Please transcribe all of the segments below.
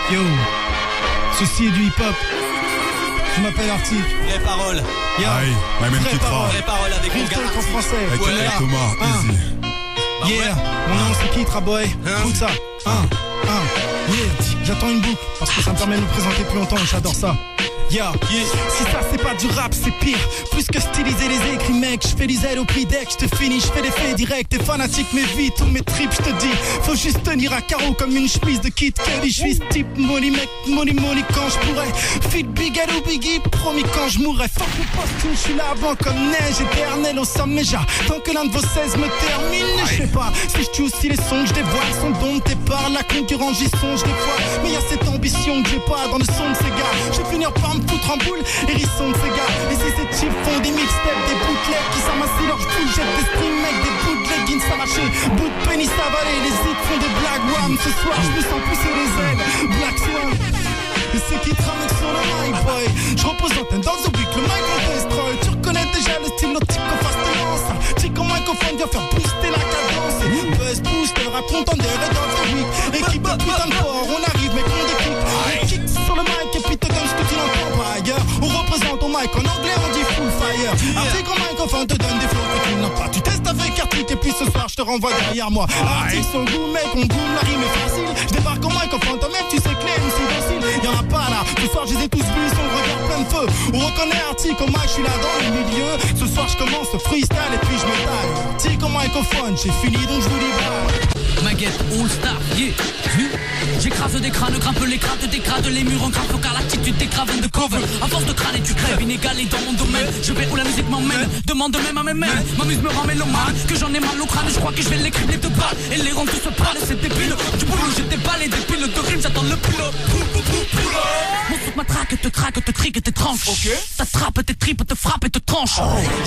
Yo, ceci est du hip-hop. Je m'appelle Arctic. Vraies paroles. Aïe, la même qui tra. Vraies paroles avec mon gars. En français. Avec Thomas, easy. Yeah, mon nom c'est qui, Traboy? Écoute ça. Yeah, j'attends une boucle parce que ça me permet de me présenter plus longtemps et j'adore ça. Yeah. Si ça c'est pas du rap c'est pire. Plus que styliser les écrits mec, je fais les ailes au prix deck, je te finis, je fais des faits directs. T'es fanatique mais vite tous mes tripes je te dis. Faut juste tenir à carreau comme une chemise de Kid Cudi. Je suis ce type money mec, money quand je pourrais. Fit Big Hello Biggie, promis quand je mourrais. Fuck le posthume, je suis là avant comme neige éternelle au sommet. Tant que l'un de vos 16 me termine, je sais pas si je tue aussi les sons que je dévoile sont domptés par la concurrence, j'y songe des fois. Mais y'a cette ambition que j'ai pas dans le son de ces gars. Je vais finir par me foutre en boule, hérisson de ces gars. Et si ces types font des mixtapes, des bootlegs qui s'amassent leur foule, jettent des streams mec, des bootleggings s'arracher, bout de pénis avalés, les zips font des blagues wham. Ce soir je me sens pousser les ailes, Black Swan. Et c'est qui tramène sur le mic boy. Je repose l'antenne dans The Week, le mic on destroy. Tu reconnais déjà le style nautique en face de lance. Tic en microphone vient faire booster la cadence. Buzz booster, un contender et dans The Week. Équipe de putain de fort, on arrive mec on déclic. On kick sur le mic et puis te donne ce que tu n'entends pas ailleurs. On représente au mic en anglais on dit full fire. Arctic en microphone te donne des flots que tu n'as pas. Tu testes avec Arctic et puis ce soir je te renvoie derrière moi. Arctic son goût mec, on goûte la rime est facile. Je débarque en microphone, toi mec tu sais clair, nous c'est docile. Y'en a pas là, ce soir je les ai tous vus, ils sont regard plein de feu. On reconnaît Arctic au mic, je suis là dans le milieu. Ce soir je commence le freestyle et puis je m'étale. Arctic au microphone, j'ai fini donc je vous dis bye. Maguette All Star, yeah, vu. J'écrase des crânes, grimpe les crânes, dégrade les murs en grave car l'attitude des craven de cover. À force de crâner tu crèves, inégalé dans mon domaine. Je vais où la musique m'emmène, demande même à mes mains. M'amuse me rend mélomane, que j'en ai mal au crâne. Je crois que je vais l'écrire les deux balles et les rendre tous se parler, c'est débile. Du boulot j'ai déballé des piles de rimes, j'attends le pilote. Mon truc m'attraque, te traque, te trique, tes tranches. T'attrape, tes tripes, te frappe et te tranche.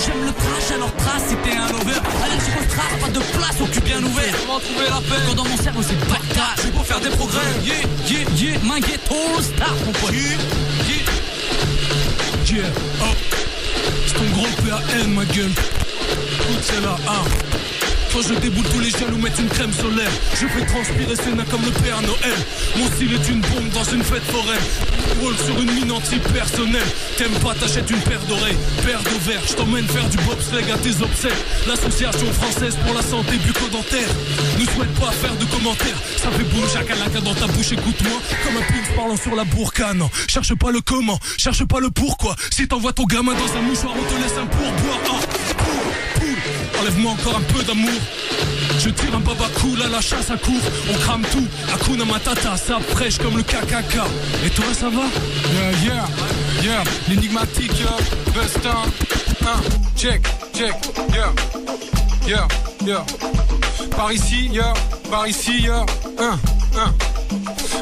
J'aime le trash, alors trace si t'es un over. Allergique au strass, pas de place au cul bien ouvert. Comment trouver la paix quand dans mon cerveau c'est bacta. C'est pour faire des progrès. Yeah, Maguette All Star, mon pote. Yeah, oh. C'est ton gros PAN, ma gueule. Écoute, c'est là, Quand je déboule tous les jaloux mettent une crème solaire. Je fais transpirer ces nains comme le Père Noël. Mon style est une bombe dans une fête foraine. Roule sur une mine anti-personnelle. T'aimes pas, t'achètes une paire d'oreilles, paire d'ovaires. Je t'emmène faire du bobsleigh à tes obsèques. L'association française pour la santé bucco-dentaire ne souhaite pas faire de commentaires. Ça fait boum, chakalaka dans ta bouche, écoute-moi. Comme un pince parlant sur la bourcane. Non, cherche pas le comment, cherche pas le pourquoi. Si t'envoies ton gamin dans un mouchoir, on te laisse un pourboire. Enlève-moi encore un peu d'amour. Je tire un baba cool à la chasse à court. On crame tout, Hakuna Matata. Ça fraîche comme le KKK. Et toi ça va? Yeah, l'énigmatique, Busta. Check, yeah. Par ici,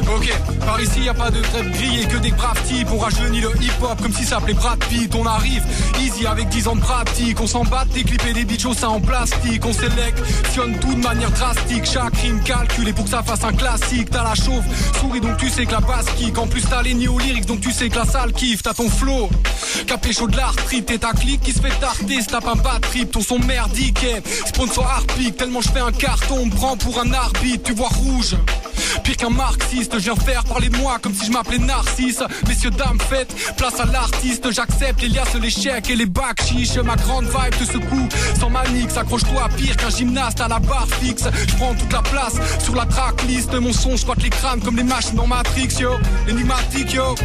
Ok, par ici y a pas de crêpes grillées, que des braves types. On rajeunit le hip-hop comme si ça s'appelait Brad Pitt. On arrive easy avec 10 ans de pratique. On s'en bat des clips et des bitchos ça en plastique. On sélectionne tout de manière drastique. Chaque rime calculé pour que ça fasse un classique. T'as la chauve, souris donc tu sais que la basse kick. En plus t'as les néo-lyrics donc tu sais que la salle kiffe. T'as ton flow, capé chaud de l'arthrite. Et ta clique qui se fait tarter, se tape un bad trip. Ton son merdique, sponsor Harpic. Tellement je fais un carton, on me prend pour un arbitre. Tu vois rouge, pire qu'un marxiste, je viens faire parler de moi comme si je m'appelais Narcisse. Messieurs, dames, faites place à l'artiste. J'accepte les liasses, les chèques et les bacs chiches. Ma grande vibe te secoue sans manique. S'accroche-toi pire qu'un gymnaste à la barre fixe. Je prends toute la place sur la tracklist. Mon son squatte les crânes comme les machines dans Matrix, yo. Énigmatique, yo.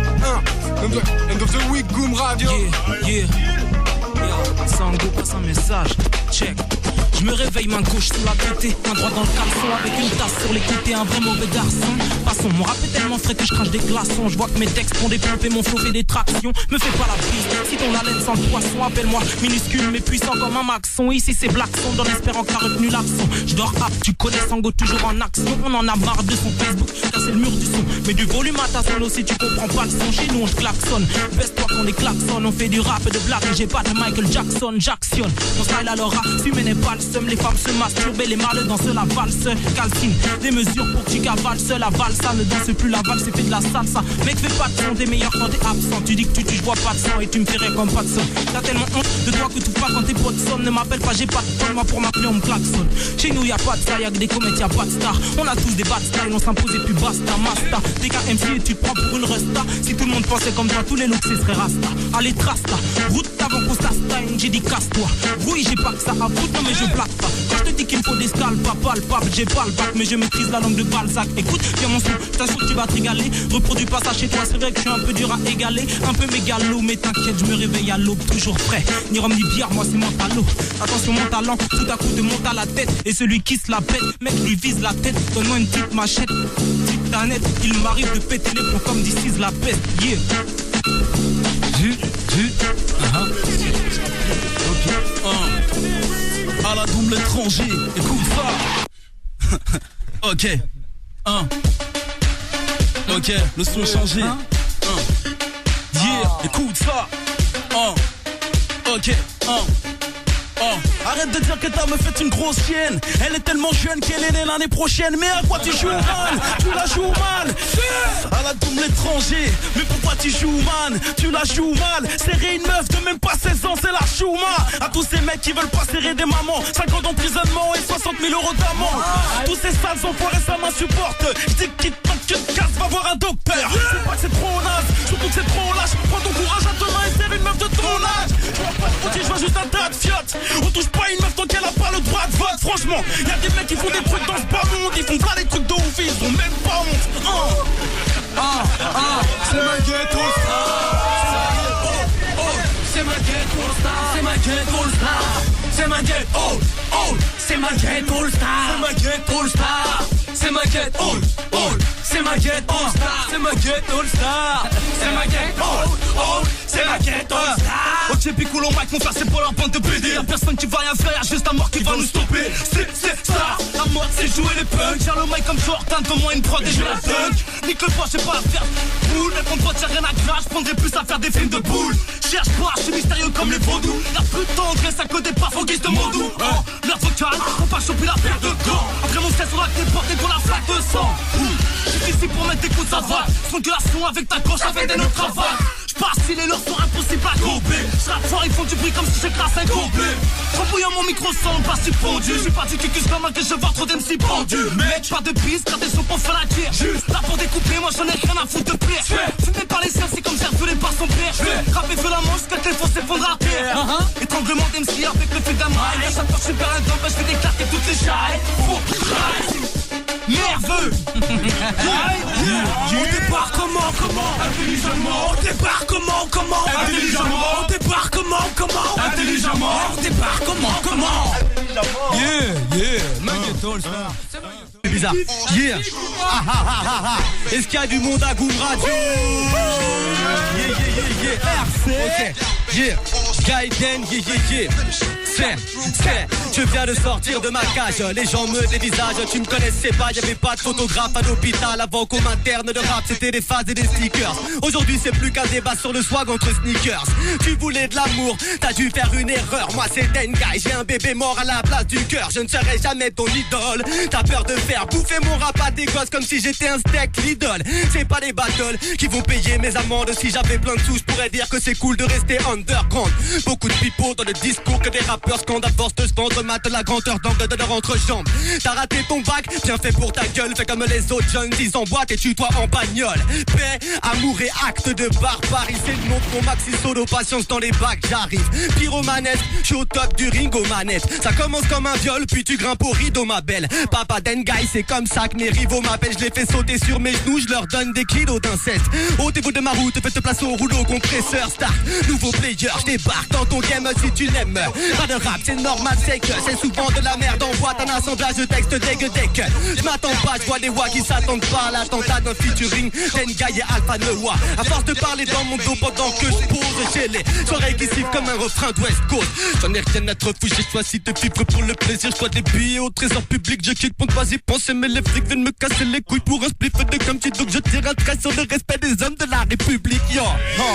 End of the week, Goom Radio. Yeah. Sango passe un message, check. Je me réveille, main gauche sous la tête, main droite dans le caleçon, avec une tasse sur les côtés, un vrai mauvais garçon. Passons, mon rap est tellement frais que je crache des glaçons. Je vois que mes textes font des pompes et mon flow fait des tractions. Me fais pas la piste, si ton haleine sans le poisson, appelle-moi minuscule mais puissant comme un maxon. Ici c'est Black Sound en espérant que t'as retenu l'accent. Je dors rap, tu connais Sango toujours en action. On en a marre de son Facebook, casser le mur du son. Mais du volume à ta solo si tu comprends pas le son. Chez nous on te klaxonne, baisse-toi qu'on est klaxonne. On fait du rap et de blague et j'ai pas de Michael Jackson. J'actionne, mon style alors rap, fumer n'est pas le seum. Les femmes se masturbent et les mâles dansent la valse. Calcine des mesures pour que tu cavales. La valse, ça ne danse plus la valse, c'est fait de la salsa. Mec, fais pas de son, t'es meilleur quand t'es absent. Tu dis que tu vois pas de sang et tu me fais rire comme pas de son. T'as tellement honte de toi que tout pas quand tes potes sonnent. Ne m'appelle pas, j'ai pas de temps, moi pour m'appeler on me klaxonne. Chez nous y'a pas de ça, y'a que des comètes, y'a pas de star. On a tous des bad style, on s'impose et puis basta, masta. T'es qu'un MC et tu te prends pour une resta. Si tout le monde pensait comme toi, tous les looks ce serait rasta. Allez, trasta, route avant qu'on s'astaigne, j'ai dit casse-toi. Oui, j'ai pas que ça à foutre, non mais je blague pas. Quand je te dis qu'il me faut des scalps, pas palpable, j'ai pas le bac, mais je maîtrise la langue de Balzac. Écoute, viens mon son, t'assure que tu vas te régaler. Reproduis pas ça chez toi, c'est vrai que je suis un peu dur à égaler. Un peu mégalo, mais t'inquiète, je me réveille à l'aube, toujours frais. Ni rhum ni bière, moi c'est mentalo. Attention mon talent, tout à coup te monte à la tête. Et celui qui se la pète, mec lui vise la tête. Donne-moi une petite machette, petite tanette. Il m'arrive de péter les plombs comme d'ici la peste. Yeah. Ok. À la double étranger, écoute ça. Ok. Ok, le son changé. Yeah, écoute ça. Ok. Arrête de dire que ta meuf est une grosse chienne. Elle est tellement jeune qu'elle est née l'année prochaine. Mais à quoi tu joues mal? Tu la joues mal. À la double l'étranger. Mais pourquoi tu joues mal? Tu la joues mal. Serrer une meuf de même pas 16 ans, c'est la chouma. À tous ces mecs qui veulent pas serrer des mamans, 5 ans d'emprisonnement et 60 000 € d'amende. Tous ces sales enfoirés ça m'insupporte. J'dis que quitte tant que tu te casses, va voir un docteur. C'est pas que c'est trop naze, surtout que c'est trop lâche. Prends ton courage à deux mains et serre une meuf de ton âge. Je vois pas de foutu, je vois juste un tas de fiottes. On touche pas une meuf tant qu'elle a pas le droit de vote. Franchement, y'a des mecs qui font des trucs dans ce bas monde. Ils font pas des trucs de ouf, ils ont même pas honte. C'est ma ghetto C'est ma ghetto star. C'est ma ghetto star. C'est ma ghetto C'est ma ghetto star. C'est ma ghetto star. C'est ma ghetto C'est ma ghetto star. C'est ma ghetto star. C'est ma ghetto C'est ma ghetto star. Ok, Piccolo, Mike, mon frère, c'est pas leur bande de PD. Y'a personne qui va rien faire, juste la mort qui va nous stopper. C'est ça, la mode c'est jouer les punks. J'ai le mic comme Jordan, donne-moi une prod et je la dunk. Nique le poids, j'ai pas à faire boule. Mais mon pote, y'a rien à crash, j'prendrais plus à faire des films de boules. Cherche pas, je suis mystérieux comme les vaudous. Y'a plus de tendresse à côté, pas faut qu'ils se demandent où. Leur vocal, faut pas choper la paire de gants. Après mon stress, on a que des portes et pour la flaque de sang. J'suis ici pour mettre des coups de savate. Son glaçon avec ta gauche, avec des nœuds cravates. J'passe si les leurs sont impossibles à couper. J'rappe fort, ils font du bruit comme si j'écrase un complet. Trop bouillant mon micro son, pas si fondu. J'suis pas du cucus comme un que je vois trop d'MC pendus. Mec, pas de piste, quand des sons pour faire la guerre. Juste là pour découper, moi j'en ai rien à foutre de plaire. Fumé par les siens, c'est comme servelé par son père. Rapper violemment jusqu'à que les faux s'effondrent à terre. Étranglement d'MC avec le fait d'un mail. À chaque fois que je perds un temps, je fais éclater toutes les chailles. Nerveux. On débarque comment intelligemment. On débarque comment intelligemment. On débarque comment intelligemment. On débarque comment Yeah, Magneto, c'est bizarre. Yeah. Est-ce qu'il y a du monde à Goum Radio? Yeah. Ok. Yeah. Gaiden, yeah. Je viens de sortir de ma cage, les gens me dévisagent. Tu me connaissais pas, y'avait pas de photographe à l'hôpital. Avant qu'on m'interne de rap, c'était des phases et des stickers. Aujourd'hui c'est plus qu'un débat sur le swag entre sneakers. Tu voulais de l'amour, t'as dû faire une erreur. Moi c'est Dengai, j'ai un bébé mort à la place du cœur. Je ne serai jamais ton idole. T'as peur de faire bouffer mon rap à tes gosses comme si j'étais un steak Lidl. C'est pas les battles qui vont payer mes amendes. Si j'avais plein de sous, je pourrais dire que c'est cool de rester underground. Beaucoup de pipeaux dans le discours que des rappeurs scandent à force de se vendre mate la grandeur d'angle de leur entrejambe. T'as raté ton bac, bien fait pour ta gueule. Fais comme les autres jeunes, ils en boîte et tutoie en bagnole. Paix, amour et acte de barbarie, c'est le nom de mon maxi solo. Patience dans les bacs, j'arrive. Pyromanette, je suis au top du ring aux manettes. Ça commence comme un viol, puis tu grimpes au rideau ma belle. Papa Dengai, c'est comme ça que mes rivaux m'appellent. Je les fais sauter sur mes genoux, je leur donne des kilos d'inceste. Ôtez-vous de ma route, faites place au rouleau compresseur. Start, nouveau player, je débarque dans ton game si tu l'aimes. Pas de rap, c'est normal, c'est que c'est souvent de la merde. En boîte, un assemblage de textes dégueu. Je m'attends pas, je vois des wa qui s'attendent pas à l'attentat d'un featuring Dengai et Alpha Noah. À force de parler dans mon dos pendant que je pose, j'ai les soirées qui sifflent comme un refrain de West Coast. J'en ai rien à te foutre, j'ai choisi de vivre pour le plaisir. Je vois des billets au trésor public, je quitte pour ne pas y penser. Mais les flics viennent me casser les couilles pour un spliff de comme tu. Donc je tire un trait sur le respect des hommes de la République. Yo,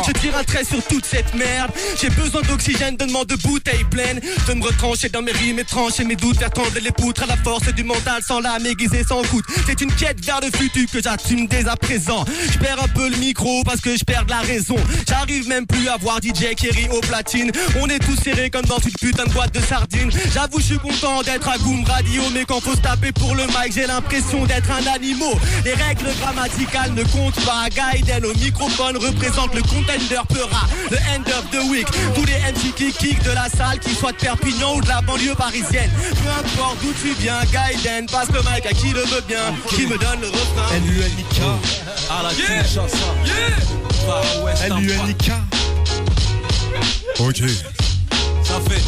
je tire un trait sur toute cette merde. merde. J'ai besoin d'oxygène, donne-moi de bouteilles pleines. Je me retrancher dans mes rimes et trancher mes doutes, faire trembler les poutres à la force du mental, sans l'âme aiguisée, sans goutte. C'est une quête vers le futur que j'assume dès à présent. Je perds un peu le micro parce que je perds de la raison. J'arrive même plus à voir DJ Kerry au platine. On est tous serrés comme dans une putain de boîte de sardines. J'avoue je suis content d'être à Goom Radio, mais quand faut se taper pour le mic, j'ai l'impression d'être un animal. Les règles grammaticales ne comptent pas. Gaiden au microphone représente le contender Peura, le end of the week. Tous les MC qui kick de la salle, qu'ils soient de Perpignan ou de la banlieue parisienne. Peu importe d'où tu viens, Gaiden passe le mic à qui le veut bien, qui me donne le refrain. L-U-N-I-K à la Kinshasa. Far West L-U-N-I-K. Ok. Ça fait,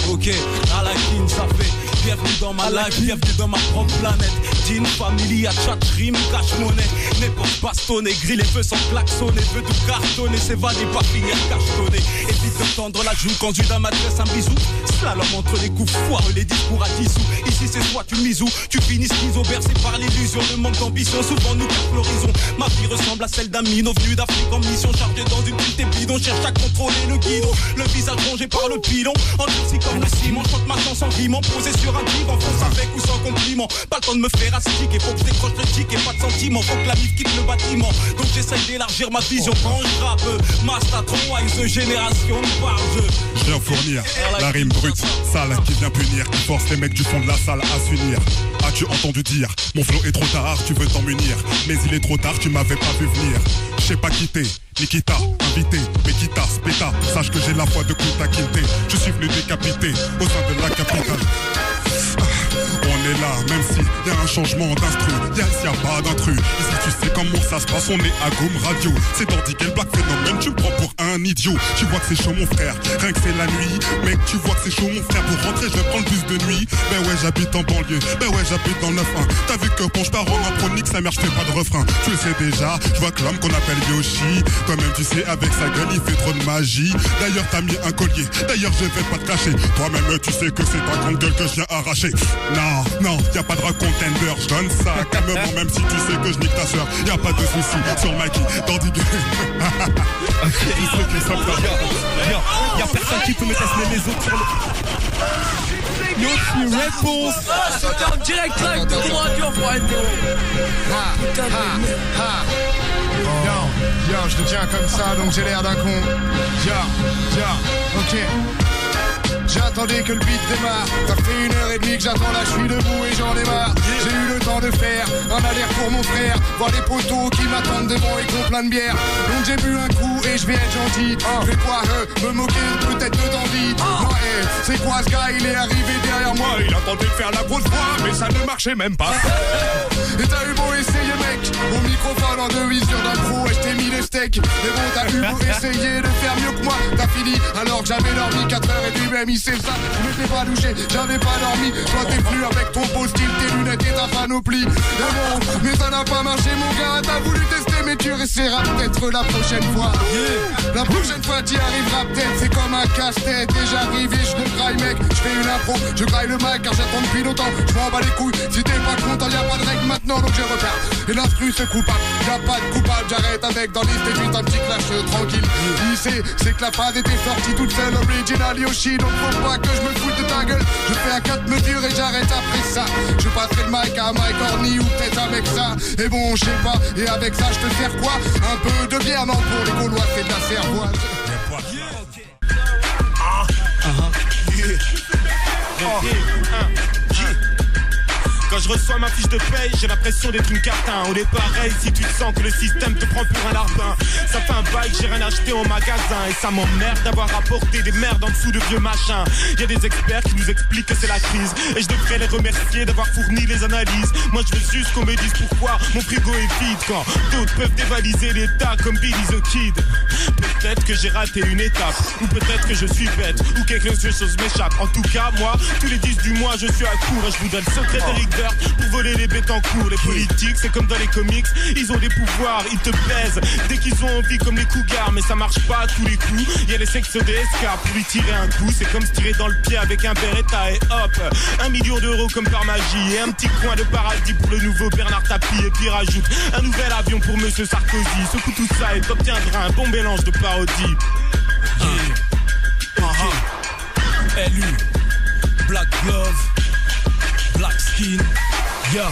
ok, à la kin, ça fait. Bienvenue dans ma life, bienvenue dans ma propre planète. D'une famille à chat, rime, cache monnaie. N'époque bastonner, grille les feux sans klaxonner. Veux tout cartonner, s'évader, pas finir cachetonner. Évite de tendre la joue quand Judas m'adresse un bisou. Slalom entre les coups foireux, les discours à 10 sous. Ici c'est soit tu mises ou tu finis schizo, bercé par l'illusion. Le manque d'ambition, souvent nous cache l'horizon. Ma vie ressemble à celle d'un minot venu d'Afrique en mission. Chargé dans une pute et bidon, cherche à contrôler le guidon. Le visage rongé par le pilon, endurci comme le ciment. Chante ma chanson riment, posé sur un divan, fonce avec ou sans compliment. Pas le temps de me faire astiquer, faut que je décroche le tic et pas de sentiment. Faut que la mif quitte le bâtiment, donc j'essaye d'élargir ma vision. Quand je rappe, Mastatron, Wise, génération de barge. Je viens fournir la rime brute, sale, qui vient punir, qui force les mecs du fond de la salle à s'unir. As-tu entendu dire, mon flow est trop tard, tu veux t'en munir. Mais il est trop tard, tu m'avais pas vu venir. Je sais pas quitter, Nikita, invité, mais quitta, spéta. Sache que j'ai la foi de Kunta Kinte. Je suis venu décapiter au sein de la capitale. On est là, même si y a un changement d'instru. Yes, y a pas d'intrus. Ici tu sais comment ça se passe, on est à Goom Radio. C'est Dandy quel black phénomène, tu me prends pour un idiot. Tu vois que c'est chaud mon frère, rien que c'est la nuit. Mec, tu vois que c'est chaud mon frère, pour rentrer je vais prendre le bus de nuit. Ben ouais, j'habite en banlieue, ben ouais, j'habite dans 9-1. T'as vu que quand je pars en chronique, sa mère, je fais pas de refrain. Tu le sais déjà, je vois que l'homme qu'on appelle Yoshi, quand même tu sais, avec sa gueule, il fait trop de magie. D'ailleurs t'as mis un collier, d'ailleurs je vais pas te cacher. Toi-même tu sais que c'est ta grande gueule que je viens arracher. Non, non, y'a pas de contender, je donne ça calmement, même si tu sais que je nique ta soeur. Y'a pas de soucis sur Mikey, Dandy Y'a personne qui peut me tester les autres sur le... Yoshi réponse. C'était en direct live de Goom Radio, Yo, je te tiens comme ça, donc j'ai l'air d'un con. Ok. J'attendais que le beat démarre. Ça fait 1h30 que j'attends là, je suis debout et j'en ai marre. J'ai eu le temps de faire un alerte pour mon frère. Voir les poteaux qui m'attendent devant et qui ont plein de bière. Donc j'ai bu un coup et je vais être gentil. Je vais pouvoir me moquer peut-être de Dandy. Non, c'est quoi ce gars, il est arrivé derrière moi. Il attendait de faire la grosse voix, mais ça ne marchait même pas. Et t'as eu beau essayer mec, au microphone en 2 visures d'un pro, et je t'ai mis les steaks. Mais bon, t'as eu beau essayer de faire mieux que moi. T'as fini alors que j'avais dormi 4 heures et lui-même il sait ça. Je m'étais pas douché, j'avais pas dormi. Toi t'es venu avec ton beau style, tes lunettes et ta panoplie. Et bon, mais ça n'a pas marché mon gars. T'as voulu tester mais tu essaieras peut-être la prochaine fois. La prochaine fois t'y arriveras peut-être. C'est comme un casse-tête et j'arrive et je ne graille mec. Je fais une impro, je graille le mic car j'attends depuis longtemps. Je m'en bats les couilles, si t'es pas content y'a pas de règle maintenant donc je repars. Et l'instru c'est coupable, y'a pas de coupable. J'arrête avec dans l'île et juste un petit clash tranquille. Lycée, c'est que la phrase était sortie toute seule. Original Yoshi, donc faut pas que je me foute de ta gueule. Je fais un 4 mesures et j'arrête après ça. Je passerai le mic à Mike Orny ou peut-être avec ça. Et bon je sais pas, et avec ça je te sers quoi? Un peu de bière, non pour les Gaulois c'est de la cervoise. Quand je reçois ma fiche de paye, j'ai l'impression d'être une cartin. On est pareil si tu te sens que le système te prend pour un larbin. Ça fait un bail que j'ai rien acheté au magasin. Et ça m'emmerde d'avoir rapporté des merdes en dessous de vieux machins. Y'a des experts qui nous expliquent que c'est la crise. Et je devrais les remercier d'avoir fourni les analyses. Moi je veux juste qu'on me dise pourquoi mon frigo est vide quand d'autres peuvent dévaliser l'état comme Billy the Kid. Peut-être que j'ai raté une étape, ou peut-être que je suis bête, ou quelque chose m'échappe. En tout cas moi, tous les 10 du mois je suis à court. Et je vous donne le secret d'Eric pour voler les bêtes en cours. Les politiques c'est comme dans les comics, ils ont des pouvoirs, ils te baisent dès qu'ils ont envie comme les cougars. Mais ça marche pas à tous les coups, y'a les sections des escarres. Pour lui tirer un coup, c'est comme se tirer dans le pied avec un Beretta. Et hop, 1 million d'euros comme par magie. Et un petit coin de paradis pour le nouveau Bernard Tapie. Et puis rajoute un nouvel avion pour Monsieur Sarkozy. Secoue tout ça et t'obtiendras un bon mélange de parodie. LU, Black Glove, Black Skin, yeah.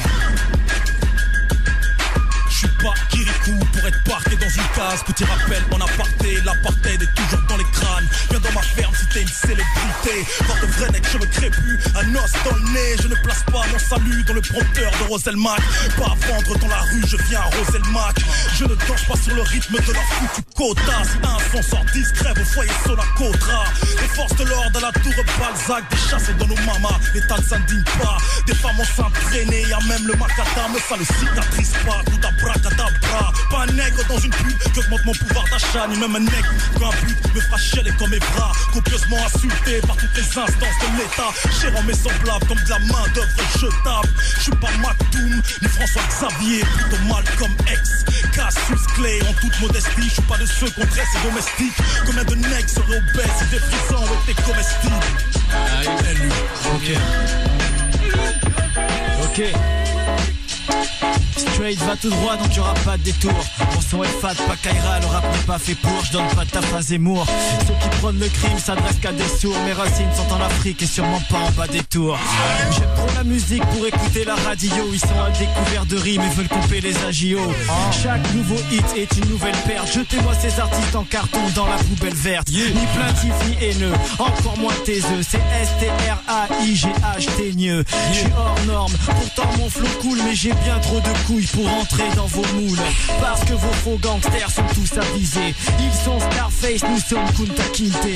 Je suis pas Kirikou pour être parqué dans une case. Petit rappel en aparté, l'apartheid est toujours dans les crânes. Viens dans ma ferme si t'es une célébrité. Voir de vrai nec, je me crée plus un os dans le nez. Je ne place pas mon salut dans le prompteur de Roselmac. Pas à vendre dans la rue, je viens à Roselmac. Je ne danse pas sur le rythme de leur foutu quota. Si un son sort discret, vos foyers sont la côtera. Les forces de l'ordre à la tour Balzac. Des chasses dans nos mamas, l'État ne s'indigne pas. Des femmes enceintes traînées, y'a même le macadam. Ça le cicatrise pas, coup d'abracadabra. Pas un nègre dans une pub qui augmente mon pouvoir d'achat. Ni même un nègre quand un but me fera chialer comme mes bras. Copieusement insulté par toutes les instances de l'État. Gérant mes semblables comme de la main d'œuvre jetable. Je suis pas Maktoum, ni François Xavier. Plutôt mal comme ex, Cassius Clay. En toute modestie, je suis pas de ceux qu'on dresse et domestiques. Combien de nègres seraient obèses si des frisants étaient comestibles? Ok. Straight va tout droit donc y'aura pas de détour. Mon son est fat, pas Kaira, le rap n'est pas fait pour. Je donne pas de taf à Zemmour. Ceux qui prônent le crime s'adressent qu'à des sourds. Mes racines sont en Afrique et sûrement pas en bas des tours. J'aime trop la musique pour écouter la radio. Ils sont à découvert de rimes et veulent couper les agios. Chaque nouveau hit est une nouvelle perte. Jetez-moi ces artistes en carton dans la poubelle verte. Ni plaintif ni haineux, encore moins taiseux. C'est S-T-R-A-I-G-H, teigneux. Je suis hors norme, pourtant mon flow cool. Mais j'ai bien trop de couilles pour entrer dans vos moules. Parce que vos faux gangsters sont tous avisés. Ils sont Scarface, nous sommes Kunta Kinte.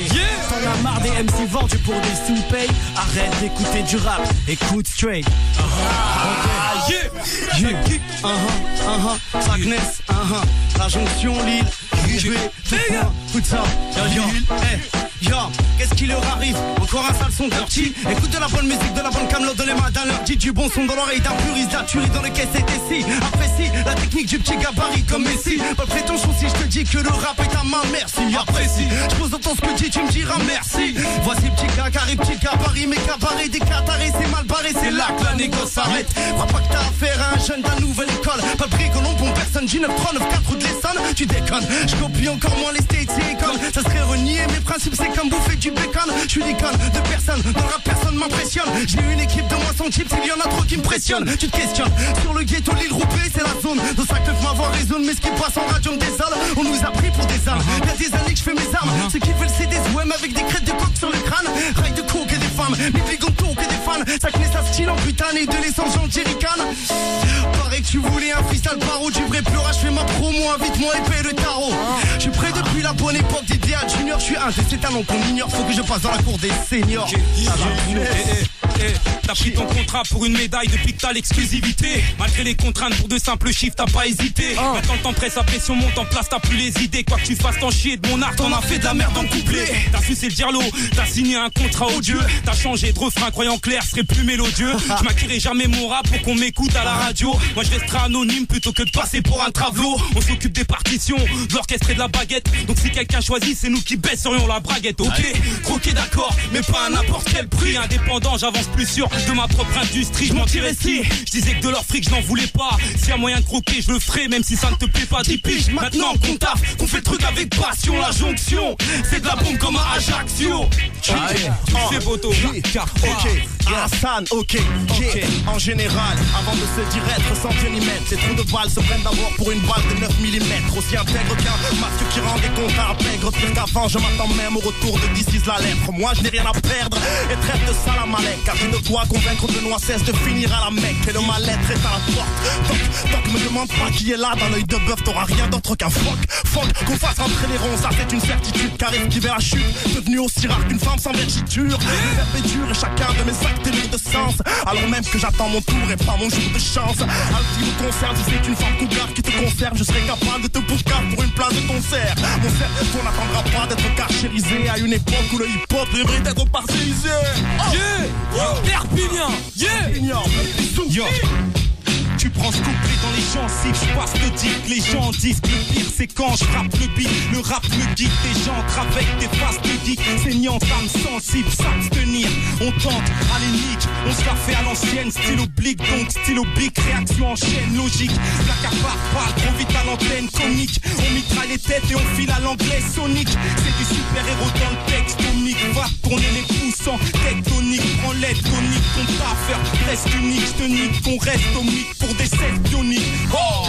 T'en as marre des MC vendus pour des sous-payes. Arrête d'écouter du rap, écoute straight. Sagnes, la jonction Lille, Roubaix, tout ça, yo, qu'est-ce qui leur arrive? Encore un sale son dirty. Écoute de la bonne musique, de la bonne camelot, de les mains d'un leur dit du bon son dans l'oreille d'un puriste, la tuerie dans le caisse et si. Apprécie la technique du petit gabarit comme Messi. Pas de prétention si je te dis que le rap est ta main, merci. Apprécie, je pose autant ce que dis, tu me diras merci. Voici petit gars, carré, petit gabarit, mais cabaret, des catarés, c'est mal barré, c'est là que la négoce s'arrête. Crois pas que t'as affaire à un jeune d'un nouvelle école. Pas de bricolon, bon personne, G9, 3, 9, 4 ou de l'Essonne. Tu déconnes, je copie encore moins les States et écoles. Ça serait renier mes principes, c'est comme bouffer du bacon. Je suis l'icône de personne, dans le rap personne m'impressionne. J'ai une équipe de moins 100 chips, il y en a trop qui me pressionnent. Tu te questionnes, sur le ghetto, l'île Roubaix, c'est la zone. Dans 5-9 m'avoir raisonne, mais ce qui passe en radio me désole. On nous a pris pour des armes, y'a des années que je fais mes armes. Ceux qui veulent c'est des OM avec des crêtes de coke sur le crâne. Rail de coke et des femmes, mais des gontos et des fans. Ça connaît sa style en putain et de l'essence en jerrycan. Pareil que tu voulais un freestyle paro, du vrai pleurage, je fais ma promo, invite-moi et paye le tarot. Je suis prêt depuis la bonne époque d'Idéal Junior, je suis un de ces talents qu'on ignore, faut que je passe dans la cour des seniors. T'as pris ton contrat pour une médaille depuis que t'as l'exclusivité. Malgré les contraintes pour de simples chiffres, t'as pas hésité. Maintenant t'en presses, la pression monte en place, t'as plus les idées. Quoi que tu fasses, t'en chier de mon art, t'en as fait de la merde en couplet. T'as sucé le dirlo, t'as signé un contrat odieux. T'as changé de refrain, croyant clair serait plus mélodieux. Je m'acquérais jamais mon rap pour qu'on m'écoute à la radio. Moi je resterai anonyme plutôt que de passer pour un travelot. On s'occupe des partitions, de l'orchestre et de la baguette. Donc si quelqu'un choisit, c'est nous qui baisserions la braguette. Ok, croqué d'accord, mais pas à n'importe quel prix. Indépendant, j'avance plus sûr de ma propre industrie. Je mentirais si je disais que de leur fric je n'en voulais pas. S'il y a moyen de croquer, je le ferai, même si ça ne te plaît pas. 10 piges maintenant qu'on taffe, qu'on fait le truc avec passion. La jonction, c'est de la bombe comme à Ajaccio. Tu sais Boto. Hassan, ok. En général, avant de se dire être sans Dieu ni maître, ces trous de balles se prennent d'abord pour une balle de 9 mm. Aussi intègre qu'un masque qui rend des comptes à pègre. Pire qu'avant, je m'attends même au retour de This is la lèvre. Moi, je n'ai rien à perdre et traite de salam alek. Car tu ne dois convaincre de noix cesse de finir à la Mecque. Et le mal-être est à la porte. Donc me demande pas qui est là. Dans l'œil de bœuf, t'auras rien d'autre qu'un phoque. Qu'on fasse rentrer les ronds, ça c'est une certitude. Car esquiver la chute, devenu aussi rare qu'une femme sans vergiture. Le verbe est dur et chacun de mes actes est lourd de sens. Alors même que j'attends mon tour et pas mon jour de chance. Alors ce qui me concerne, si c'est une femme cougar qui te conserve, je serai capable de te bourcar pour une place de concert. Mon cerveau n'attendra pas d'être carchérisé à une époque où le hip-hop devrait être parcellisé. Perpignan, Yo. Tu prends ce couplet dans les gencives, je passe le dick. Les gens disent que le pire c'est quand je rappe le beat. Le rap me guide, des gens avec des faces de geek. Saignant, âme sensible, s'abstenir. On tente, allez nique, on se la fait à l'ancienne. Style oblique, donc style oblique. Réaction en chaîne, logique. La capare parle trop vite à l'antenne, comique. On mitraille les têtes et on file à l'anglais sonique. C'est du super-héros dans le texte, comique. Va tourner les pouces en tectonique. Prends l'aide tonique, ton faire presque unique. Je te nique, qu'on reste au mic pour des scènes bioniques. Oh,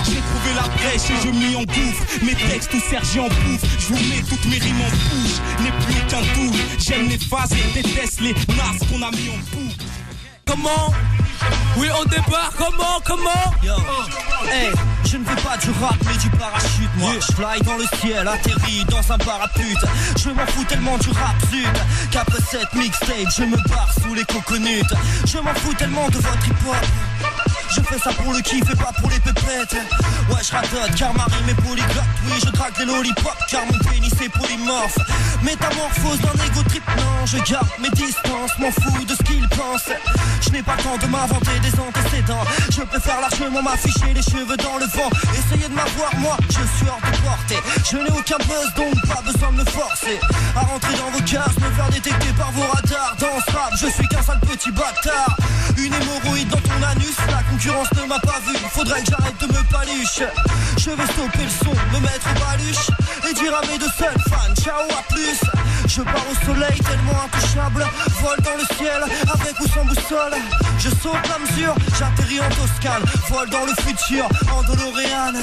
j'ai trouvé la brèche et je m'y engouffre. Mes textes où Sergi en bouffe. Je vous mets toutes mes rimes en bouche. N'ai plus aucun doute. J'aime les phases et déteste les nasses qu'on a mis en boucle. Comment? Oui, on débarque, comment? Yo, hey, je ne fais pas du rap mais du parachute. Moi, je fly dans le ciel, atterris dans un parapluie. Je m'en fous tellement du rap zut qu'après cette mixtape, je me barre sous les coconuts. Je m'en fous tellement de votre hip-hop. Je fais ça pour le kiff et pas pour les pépettes. Ouais, je radote car ma rime est polyglotte. Oui, je drague des lollipops car mon pénis est polymorphe. Métamorphose d'un égo trip, non, je garde mes distances. M'en fous de ce qu'ils pensent. Je n'ai pas le temps de m'inventer des antécédents. Je préfère largement m'afficher les cheveux dans le vent. Essayez de m'avoir, moi, je suis hors de portée. Je n'ai aucun buzz donc pas besoin de me forcer à rentrer dans vos cases, me faire détecter par vos radars. Dans ce rap, je suis qu'un sale petit bâtard. Une hémorroïde dans ton anus, la concurrence ne m'a pas vu, faudrait que j'arrête de me paluche. Je vais stopper le son, me mettre au baluche et dire à mes deux seuls fans, ciao à plus. Je pars au soleil tellement intouchable, vole dans le ciel avec ou sans boussole. Je saute la mesure, j'atterris en Toscane, vole dans le futur en DeLorean.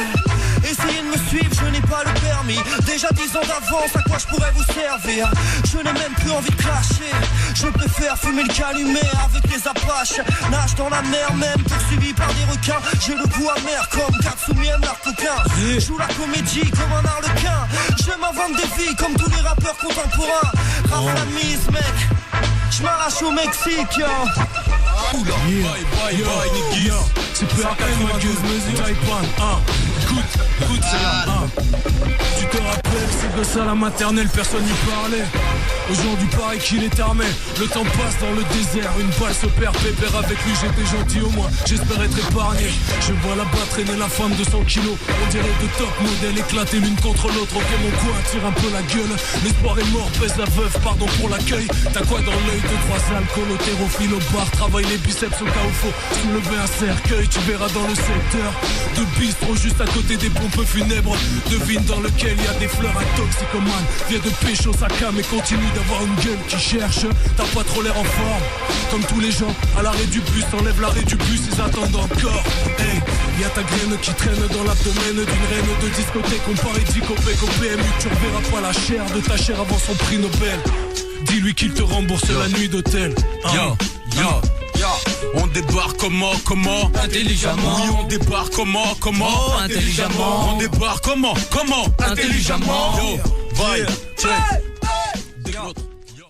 Essayez de me suivre, je n'ai pas le permis. Déjà 10 ans d'avance, à quoi je pourrais vous servir? Je n'ai même plus envie de clasher. Je préfère fumer le calumet avec les apaches. Nage dans la mer même, poursuivi par des requins. J'ai le goût amer comme Katsumi aime leur coquin. Joue la comédie comme un arlequin. Je m'invente des vies comme tous les rappeurs contemporains. Rap la mise mec, je m'arrache au Mexique. Oula, bye, Niggy. C'est plus à 92 mesures, écoute, c'est là, Tu te rappelles, c'est de ça la maternelle, personne n'y parlait. Aujourd'hui paraît qu'il est armé. Le temps passe dans le désert, une balle se perd. Pépère avec lui, j'étais gentil au moins, j'espère être épargné. Je vois là-bas traîner la femme de 100 kilos. On dirait de top modèles éclatés l'une contre l'autre. Ok, mon coin tire un peu la gueule. L'espoir est mort, pèse la veuve, pardon pour l'accueil. T'as quoi dans l'œil? 2-3 alcool, hétérophile au bar. Travaille les biceps au cas où faut soulever un cercueil. Tu verras dans le secteur de bistrot juste à côté des pompes funèbres. Devine dans lequel il y a des fleurs à toxicomane. Viens de pécho sa cam et continue d'avoir une gueule qui cherche. T'as pas trop l'air en forme. Comme tous les gens à l'arrêt du bus, t'enlèves l'arrêt du bus, ils attendent encore. Hey, y'a ta graine qui traîne dans l'abdomen d'une reine de discothèque. On parie d'ICOPEC au PMU, tu reverras pas la chair de ta chair avant son prix Nobel. Dis-lui qu'il te rembourse la nuit d'hôtel. Yo. On débarque comment? Intelligemment. Oui, on débarque comment? Intelligemment. On débarque comment? Intelligemment. Yo, bye, check.